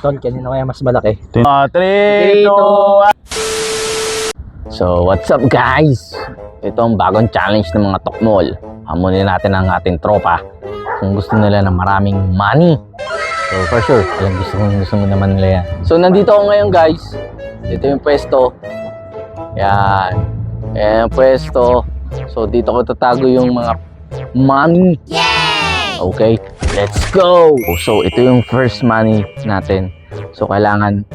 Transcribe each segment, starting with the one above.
Tol, kanina kaya mas malaki. 3, 2, 1. So, what's up guys? Ito ang bagong challenge ng mga tokmol. Hamunin natin ang ating tropa kung gusto nila ng maraming money. So, for sure, alam gusto naman nila yan. So, nandito ako ngayon guys. Dito yung pwesto. Yan. Yan yung pwesto. So, dito ko tatago yung mga money. Okay, let's go! So, ito yung first money natin. So, kailangan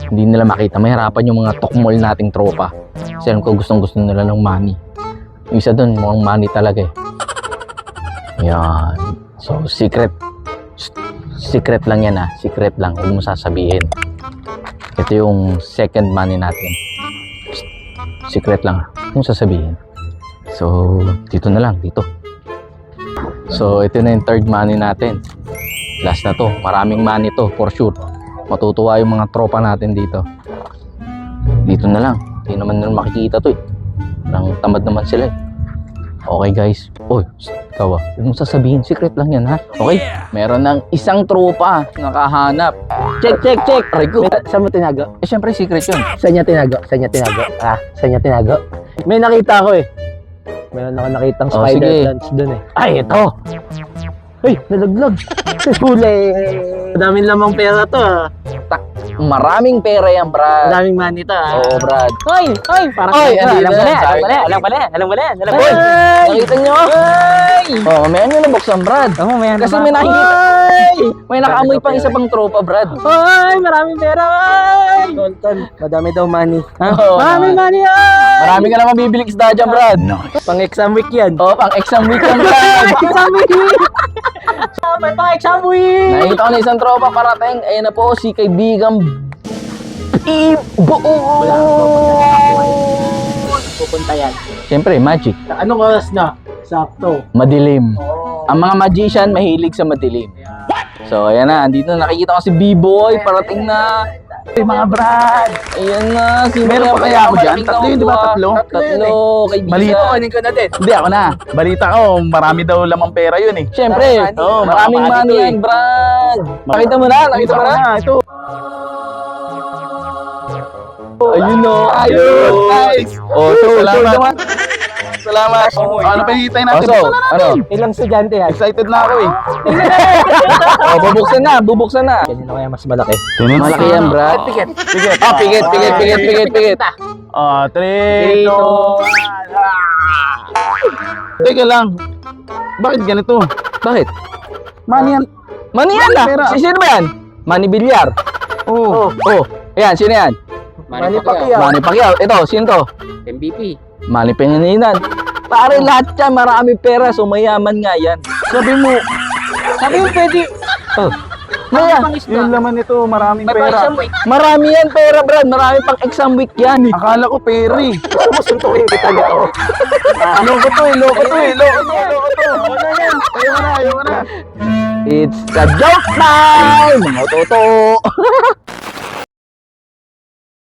hindi nila makita. Mahirapan yung mga tokmol nating tropa. Kasi alam ko gustong-gusto nila ng money. Yung isa dun, mukhang money talaga eh. Yan. So, secret. Secret lang yan ah. Secret lang. Huwag mo sasabihin. Ito yung second money natin. Secret lang. Huwag mo sasabihin. So, dito na lang. Dito. So, ito na yung third money natin. Last na to. Maraming money to, for sure. Matutuwa yung mga tropa natin dito. Dito na lang. Hindi naman nila makikita to eh. Nang tamad naman sila eh. Okay guys. Uy, ikaw ah. Huwag mo sasabihin. Secret lang yan ha. Okay? Meron ng isang tropa nakahanap. Check, check, check. Aray ko. Saan mo tinago? Eh, syempre secret yun. Saan niya tinago? Saan niya tinago? Ah, saan niya tinago? May nakita ko eh. Meron ako nakitang Oh, spider sige. plants dun eh. Ay, ito. Ay, nalaglag. Huli. Madaming lamang pera to ah. Maraming pera yan, Brad. Madaming money to ah. Oo, Brad. Hoy, hoy, parang Oy, alam andito ko na, na, sabi ko. alam ko na. Uy, nakita nyo? Oh, mamaya nyo nabuksan, Brad. Oh, may Kasi may nakikita. May nakaamoy pang isa pang tropa, Brad. Hoy, maraming pera. Hoy. Tol, madami daw money. Ha? Oo, Maraming naman. money. Hoy. Marami ka na mabibiling isda dyan, Brad. Pang exam week yan. Oh, pang exam week yan, Brad. Exam week. May pang exam week. Nakikita ko na isang tropa parating. Ayun na po, si kaibigang Ibo. Pupunta yan. Siyempre, magic. Anong oras na? Sakto. Madilim. Ang mga magician, mahilig sa madilim. So, ayan na. Andito na. Nakikita ko si B-Boy. Parating na. Hey, mga Brad. Ayan na. Meron pa kaya ako dyan? Tatlo yun, di ba? Tatlo? Tatlo. Kaibigan. Balita. Kunin ko na din. Hindi, ako na. Balita ko, marami daw lamang pera yun eh. Siyempre. Oo, Maraming money money to yan, Brad. Nakita mo na. Nakita mo na. Ito. Ayun o. Ayun. Nice. Oh, so, Salamat. Salamat. Ano pa hinihintay natin? So, Buksan na natin. ano? Ilang estudyante yan? Excited na ako eh. Oh, bubuksan na. Bubuksan na. Kanina kaya mas malaki. Malaki yan, Brad. Pikit. Sige. Ah, pigit, pigit, pigit, pigit, pigit. 3, 2, 1. Teka lang. Bakit ganito? Bakit? Money yan. Money yan na. Pera. Sino ba yan? Manny Villar. Oo. Oh. Ayan, sino yan? Manny Pacquiao. Manny Pacquiao. Ito, sino to? MVP. Manny Pangilinan. Pare, lahat yan. Marami pera. So, mayaman nga yan. Sabi mo, Sabi yung pwede. Oh. Maya. yung laman nito, maraming pera. Marami yan pera, Brad. Marami pang exam week yan. Akala ko pera eh. Susuntukin kita nito. Loko to eh, loko to eh, loko to, loko to. Ano yan? Ayaw mo na. It's a joke time! Mga toto!